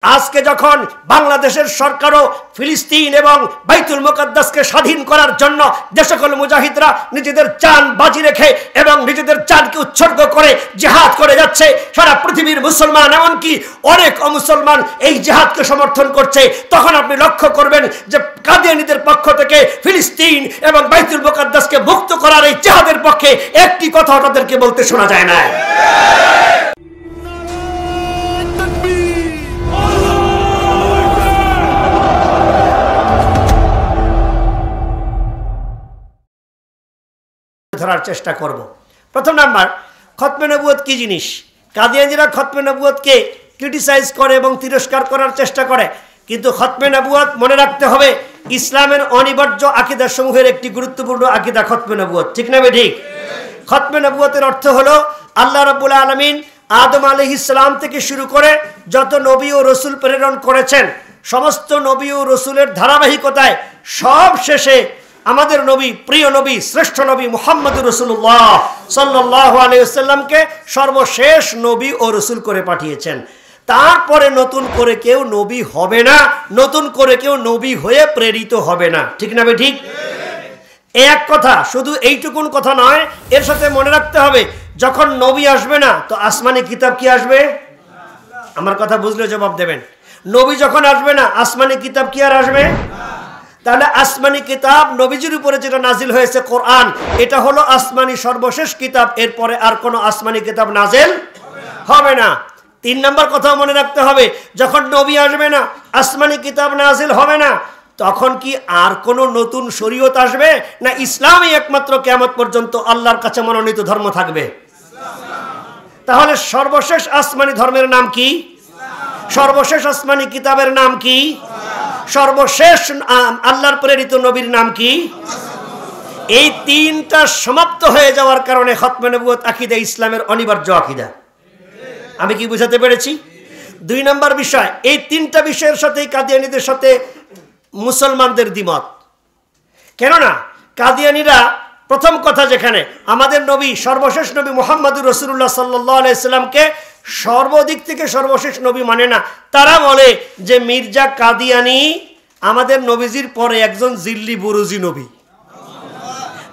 আজকে যখন বাংলাদেশের সরকারও ফিলিস্তিন এবং বাইতুল মুকাদ্দাসকে স্বাধীন করার জন্য যে সকল মুজাহিদরা নিজেদের জান বাজি রেখে এবং নিজেদের জানকে উৎসর্গ করে জিহাদ করে যাচ্ছে, সারা পৃথিবীর মুসলমান এমনকি অনেক অমুসলমান এই জিহাদকে সমর্থন করছে, তখন আপনি লক্ষ্য করবেন যে কাদিয়ানীদের পক্ষ থেকে ফিলিস্তিন এবং বাইতুল মুকাদ্দাসকে মুক্ত করার এই জিহাদের পক্ষে একটি কথা তাদেরকে বলতে শোনা যায় না। ধরার চেষ্টা করব। প্রথম নাম্বার, খতমে নবুয়ত কি জিনিস? কাদিয়ানীরা খতমে নবুয়তকে ক্রিটিসাইজ করে এবং তিরস্কার করার চেষ্টা করে, কিন্তু খতমে নবুয়ত মনে রাখতে হবে ইসলামের অনিবার্য আকীদা সমূহের একটি গুরুত্বপূর্ণ আকীদা খতমে নবুয়ত, ঠিক না ঠিক? খতমে নবুয়তের অর্থ হলো আল্লাহ রাব্বুল আলামিন আদম আলাইহিস সালাম থেকে শুরু করে যত নবী ও রাসূল প্রেরণ করেছেন, সমস্ত নবী ও রাসূলের ধারাবাহিকতায় সব শেষে আমাদের নবী, প্রিয় নবী, শ্রেষ্ঠ নবী মুহাম্মদুর রাসূলুল্লাহ সাল্লাল্লাহু আলাইহি ওয়াসাল্লামকে সর্বশেষ নবী ও রাসূল করে পাঠিয়েছেন। তারপরে নতুন করে কেউ নবী হবে না, নতুন করে কেউ নবী হয়ে প্রেরিত হবে না, ঠিক না ঠিক? এক কথা, শুধু এইটুকুন কথা নয়, এর সাথে মনে রাখতে হবে যখন নবী আসবে না তো আসমানি কিতাব কি আসবে? আমার কথা বুঝলে জবাব দেবেন। নবী যখন আসবে না আসমানি কিতাব কি আর আসবে? তাহলে আসমানি কিতাব নবীজির উপরে যেটা নাজিল হয়েছে কোরআন, এটা হলো আসমানি সর্বশেষ কিতাব, এরপরে আর কোনো আসমানি কিতাব নাজিল হবে না। 3 নম্বর কথা মনে রাখতে হবে, যখন নবী আসবে না আসমানি কিতাব নাজিল হবে না, তখন কি আর কোনো নতুন শরীয়ত আসবে, না ইসলামই একমাত্র কিয়ামত পর্যন্ত আল্লাহর কাছে মনোনীত ধর্ম থাকবে? তাহলে সর্বশেষ আসমানি ধর্মের নাম কি? সর্বশেষ আসমানি কিতাবের নাম কি? সর্বশেষ আল্লাহর প্রেরিত নবীর নাম কি? এই তিনটা সমাপ্ত হয়ে যাওয়ার কারণে খতমে নবুয়ত আকীদা ইসলামের অনিবার্য আকীদা। আমি কি বুঝাতে পেরেছি? 2 নম্বর বিষয়, এই 3টা বিষয়ের সাথে কাদিয়ানীদের সাথে মুসলমানদের দ্বিমত। কেননা কাদিয়ানীরা প্রথম কথা, যেখানে আমাদের নবী সর্বশেষ নবী মুহাম্মদুর রাসূলুল্লাহ সাল্লাল্লাহু আলাইহি সাল্লামকে সর্বদিক থেকে সর্বশেষ নবী মানে না। তারা বলে যে মির্জা কাদিয়ানী আমাদের নবীজির পরে একজন জিল্লি বুরুজি নবী।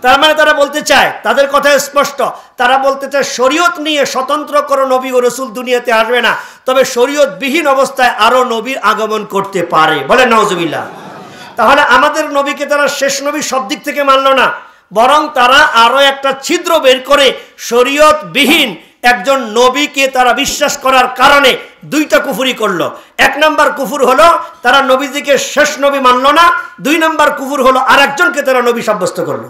তার মানে তারা বলতে চায়, তাদের কথা স্পষ্ট, তারা বলতে চায় শরীয়ত নিয়ে স্বতন্ত্র কোনো নবী ও রাসূল দুনিয়াতে আসবে না, তবে শরীয়তবিহীন অবস্থায় আরো নবীর আগমন করতে পারে। বলেন নাউজুবিল্লাহ। তাহলে আমাদের নবীকে তারা শেষ নবী সব দিক থেকে মানল না, বরং তারা আরো একটা ছিদ্র বের করে শরীয়তবিহীন একজন নবীকে তারা বিশ্বাস করার কারণে 2টা কুফরি করলো। 1 নম্বর কুফর হলো তারা নবীজিকে শেষ নবী মানলো না, 2 নম্বর কুফর হলো আরেকজনকে তারা নবী সাব্যস্ত করলো।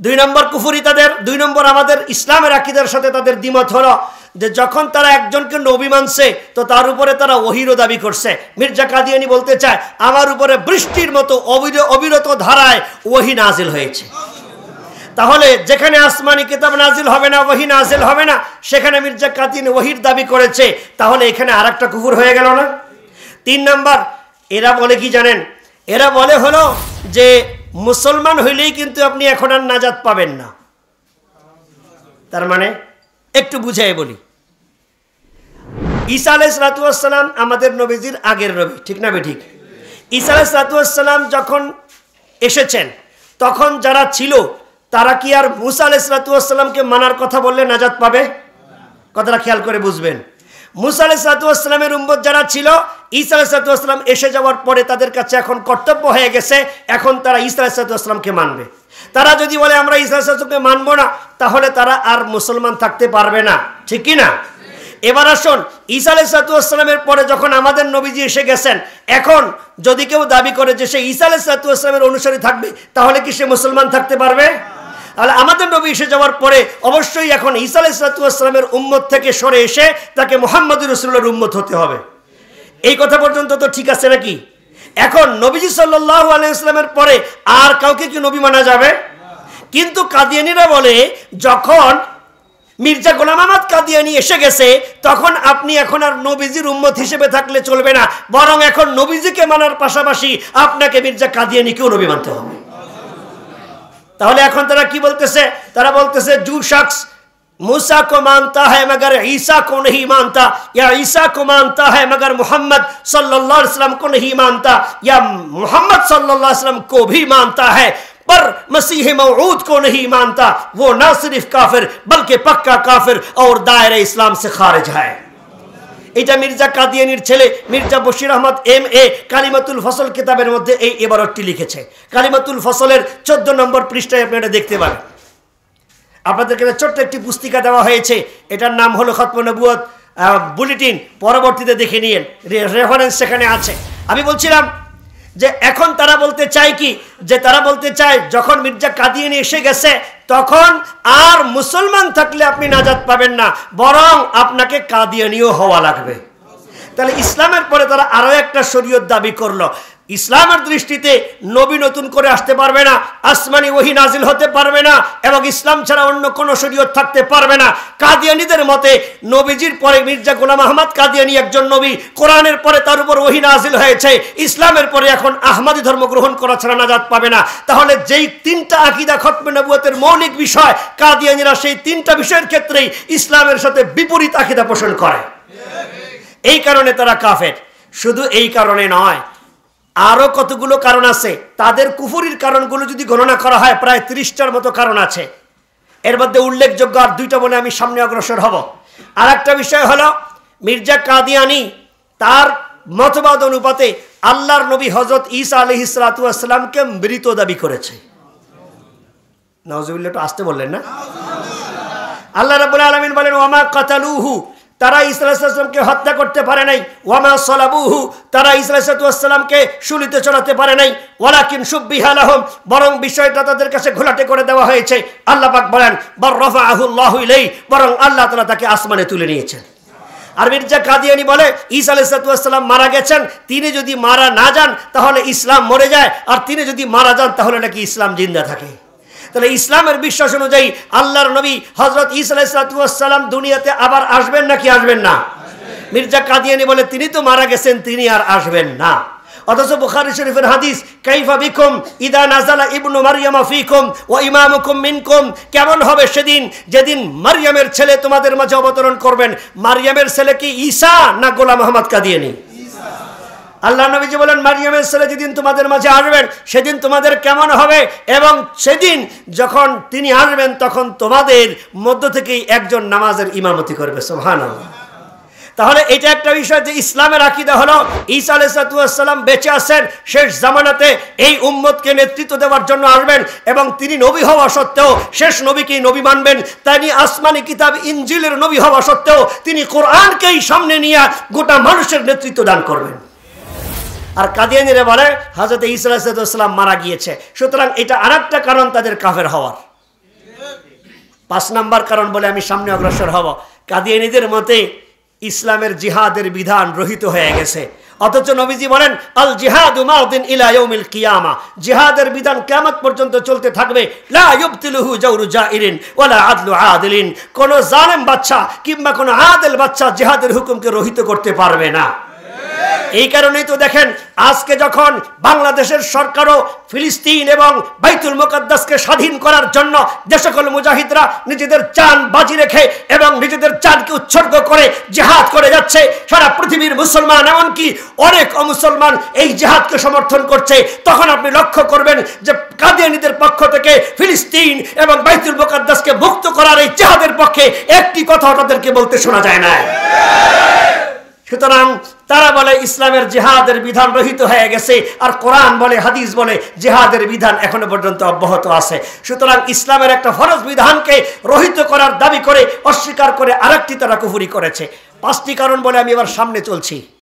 2 নম্বর কুফরি তাদের, 2 নম্বর আমাদের ইসলামের আকীদার সাথে তাদের দ্বিমত হলো যে যখন তারা একজনকে নবী মানছে তো তার উপরে তারা ওহীরও দাবি করছে। মির্জা কাদিয়ানী বলতে চায় আমার উপরে বৃষ্টির মতো অবিরত ধারায় ওহী নাজিল হয়েছে। তাহলে যেখানে আসমানি কিতাব নাজিল হবে না, ওহী নাজিল হবে না, সেখানে মির্জা কাদিয়ানী ওহীর দাবি করেছে, তাহলে এখানে আরেকটা কুফর হয়ে গেল না? 3 নম্বর, এরা বলে কি জানেন? এরা বলে হলো যে মুসলমান হইলেই কিন্তু আপনি এখন আর নাজাত পাবেন না। তার মানে একটু বুঝাই বলি, ঈসা আলাইহিস সালাতু ওয়াস সালাম আমাদের নবীজির আগের নবী, ঠিক না ঠিক? ঈসা আলাইহিস সালাতু ওয়াস সালাম যখন এসেছেন তখন যারা ছিল তারা কি আর মুসা আলাইহিস সালাতু ওয়াস সালামকে মানার কথা বললে নাজাত পাবে? কথাটা খেয়াল করে বুঝবেন। মুসা আলাইহিস সালাতু ওয়াস সালামের উম্মত যারা ছিল, ঈসা আলাইহিস সালাতু ওয়াস সালাম এসে যাওয়ার পরে তাদের কাছে এখন কর্তব্য হয়ে গেছে, এখন তারা ঈসা আলাইহিস সালাতু ওয়াস সালামকে মানবে। তারা যদি বলে আমরা ঈসা আলাইহিস সালামকে মানব না, তাহলে তারা আর মুসলমান থাকতে পারবে না, ঠিক কি না? এবার আসুন, ঈসা আলাইহিস সালাতু ওয়াস সালামের পরে যখন আমাদের নবীজি এসে গেছেন, এখন যদি কেউ দাবি করে যে সে ঈসা আলাইহিস সালাতু ওয়াস সালামের অনুসারী থাকবে, তাহলে কি সে মুসলমান থাকতে পারবে? তাহলে আমাদের নবী এসে যাওয়ার পরে অবশ্যই এখন ঈসা আলাইহিস সালাতু ওয়াস সালামের উম্মত থেকে সরে এসে তাকে মুহাম্মদুর রাসূলুল্লাহর উম্মত হতে হবে। এই কথা পর্যন্ত তো ঠিক আছে নাকি? এখন নবীজি সাল্লাল্লাহু আলাইহি ওয়াসাল্লামের পরে আর কাউকে কি নবী মানা যাবে? কিন্তু কাদিয়ানীরা বলে যখন মির্জা গোলাম আহমদ কাদিয়ানী এসে গেছে তখন আপনি এখন আর নবীজির উম্মত হিসেবে থাকলে চলবে না, বরং এখন নবীজিকে মানার পাশাপাশি আপনাকে মির্জা কাদিয়ানীকেও নবী মানতে হবে। তাহলে এখন তারা কি বলতেছে? তারা বলতেছে জু শখস मूसा को मानता है मगर ईसा को नहीं मानता, या ईसा को मानता है मगर मोहम्मद सल्लल्लाहु अलैहि वसल्लम को नहीं मानता, या मोहम्मद सल्लल्लाहु अलैहि वसल्लम को भी मानता है पर मसीह मौऊद को नहीं मानता, वो ना सिर्फ काफिर बल्कि पक्का काफिर और दायरे इस्लाम से खारिज है। এটা মির্জা কাদিয়ানির ছেলে মির্জা বশির আহমদ MA কালিমাতুল ফসল কিতাবের মধ্যে এই ইবারতটি লিখেছে। কালিমাতুল ফসলের 14 নম্বর পৃষ্ঠায় আপনি এটা দেখতে পারেন। আপনাদেরকে ছোট্ট একটি পুস্তিকা দেওয়া হয়েছে, এটার নাম হলো খতমে নবুয়ত বুলেটিন, পরবর্তীতে দেখে নিন, রেফারেন্স সেখানে আছে। আমি বলছিলাম যে এখন তারা বলতে চায় কি, যে তারা বলতে চায় যখন মির্জা কাদিয়ানি এসে গেছে তখন আর মুসলমান থাকলে আপনি নাজাত পাবেন না, বরং আপনাকে কাদিয়ানিও হওয়া লাগবে। তাহলে ইসলামের পরে তারা আরো একটা শরীয়ত দাবি করলো। ইসলামের দৃষ্টিতে নবী নতুন করে আসতে পারবে না, আসমানি ওহী নাজিল হতে পারবে না, এবং ইসলাম ছাড়া অন্য কোনো শরীয়ত থাকতে পারবে না। কাদিয়ানীদের মতে নবীজির পরে মির্জা গোলাম আহমদ কাদিয়ানী একজন নবী, কোরআনের পরে তার উপর ওহী নাজিল হয়েছে, ইসলামের পরে এখন আহমদী ধর্ম গ্রহণ করা ছাড়া নাজাত পাবে না। তাহলে যেই তিনটা আকীদা খতমে নবুয়তের মৌলিক বিষয়, কাদিয়ানীরা সেই তিনটা বিষয়ের ক্ষেত্রেই ইসলামের সাথে বিপরীত আকীদা পোষণ করে। এই কারণে তারা কাফের। শুধু এই কারণে নয়, আরো কতগুলো কারণ আছে। তাদের কুফরির কারণগুলো যদি গণনা করা হয় প্রায় 30টার মতো কারণ আছে। এর মধ্যে উল্লেখযোগ্য আর দুইটা বলে আমি সামনে অগ্রসর হব। আর একটা বিষয় হলো মির্জা কাদিয়ানী তার মতবাদ অনুপাতে আল্লাহর নবী হযরত ঈসা আলাইহিস সালাতু ওয়াস সালামকে মৃত দাবি করেছে। নাউজুবিল্লাহ, একটু আসতে বললেন না? আল্লাহ রাব্বুল আলামিন বলেন ওয়ামা কাতালুহু, তারা ঈসা আলাইহিস সালামকে হত্যা করতে পারে নাই, ওয়ামা সালাবুহু, তারা ঈসা আলাইহিস সালামকে শুলিতে চড়াতে পারে নাই, ওয়ালাকিন শুববিহা লাহুম, বরং বিষয়টা তাদের কাছে ঘোলাটে করে দেওয়া হয়েছে। আল্লাহ পাক বলেন বার রাফাআহু আল্লাহু ইলাইহি, বরং আল্লাহ তাআলা তাকে আসমানে তুলে নিয়েছেন। আর মির্জা কাদিয়ানী বলে ঈসা আলাইহিস সালাম মারা গেছেন, তিনি যদি মারা না যান তাহলে ইসলাম মরে যায়, আর তিনি যদি মারা যান তাহলে নাকি ইসলাম জিন্দা থাকে। তাহলে ইসলামের বিশ্বাস অনুযায়ী আল্লাহর নবী হযরত ঈসা আলাইহিস সালাম দুনিয়াতে আবার আসবেন নাকি আসবেন না? মির্জা কাদিয়ানী বলে তিনি তো মারা গেছেন, তিনি আর আসবেন না। অথচ বুখারী শরীফের হাদিস কাইফা বিকুম ইদা নাযালা ইবনু মারইয়ামা ফীকুম ওয়া ইমামুকুম মিনকুম, কেমন হবে সেদিন যেদিন মারইয়ামের ছেলে তোমাদের মাঝে অবতরণ করবেন। মারইয়ামের ছেলে কি ঈসা না গোলাম আহমদ কাদিয়ানী? আল্লাহ নবীজি বলেন মারইয়ামের ছেলে যেদিন তোমাদের মাঝে আসবেন সেদিন তোমাদের কেমন হবে, এবং সেদিন যখন তিনি আসবেন তখন তোমাদের মধ্য থেকেই একজন নামাজের ইমামতি করবে। সুবহানাল্লাহ। তাহলে এটা একটা বিষয় যে ইসলামের আকীদা হলো ঈসা আলাইহিস সালাম বেঁচে আছেন, শেষ জামানাতে এই উম্মতকে নেতৃত্ব দেওয়ার জন্য আসবেন, এবং তিনি নবী হওয়া সত্ত্বেও শেষ নবীকেই নবী মানবেন। তিনি আসমানি কিতাব ইনজিলের নবী হওয়া সত্ত্বেও তিনি কোরআনকেই সামনে নিয়ে গোটা মানুষের নেতৃত্ব দান করবেন। আর কাদিয়ানীরা বলে হযরত ঈসা আলাইহিস সালাম মারা গিয়েছে, সুতরাং এটা আরেকটা কারণ তাদের কাফের হওয়ার। 5 নাম্বার কারণ বলে আমি সামনে অগ্রসর হব। কাদিয়ানীদের মতে ইসলামের জিহাদের বিধান রহিত হয়ে গেছে, অথচ নবীজি বলেন আল জিহাদু মাউদিন ইলা ইয়াউমিল কিয়ামা, জিহাদের বিধান কিয়ামত পর্যন্ত চলতে থাকবে। লা ইউবতিলুহু জাওরু জাইরিন ওয়ালা আদলু আদিলিন, কোন জালেম বাদশা কিংবা কোন আদিল বাদশা জিহাদের হুকুমকে রহিত করতে পারবে না। এই কারণেই তো দেখেন আজকে যখন বাংলাদেশের সরকারও ফিলিস্তিন এবং বাইতুল মুকাদ্দাসকে স্বাধীন করার জন্য যে সকল মুজাহিদরা নিজেদের জান বাজি রেখে এবং নিজেদের জানকে উৎসর্গ করে জিহাদ করে যাচ্ছে, সারা পৃথিবীর মুসলমান এমনকি অনেক অমুসলমান এই জিহাদকে সমর্থন করছে, তখন আপনি লক্ষ্য করবেন যে কাদিয়ানীদের পক্ষ থেকে ফিলিস্তিন এবং বাইতুল মুকাদ্দাসকে মুক্ত করার এই জিহাদের পক্ষে একটি কথা তাদেরকে বলতে শোনা যায় না। সুতরাং তারা বলে ইসলামের জিহাদের বিধান রহিত হয়ে গেছে, আর কোরআন বলে হাদিস বলে জিহাদের বিধান এখনো পর্যন্ত অব্যাহত আছে। সুতরাং ইসলামের একটা ফরজ বিধানকে রহিত করার দাবি করে অস্বীকার করে আরেকটি তারা কুফরি করেছে। 5টি কারণ বলে আমি এবার সামনে চলছি।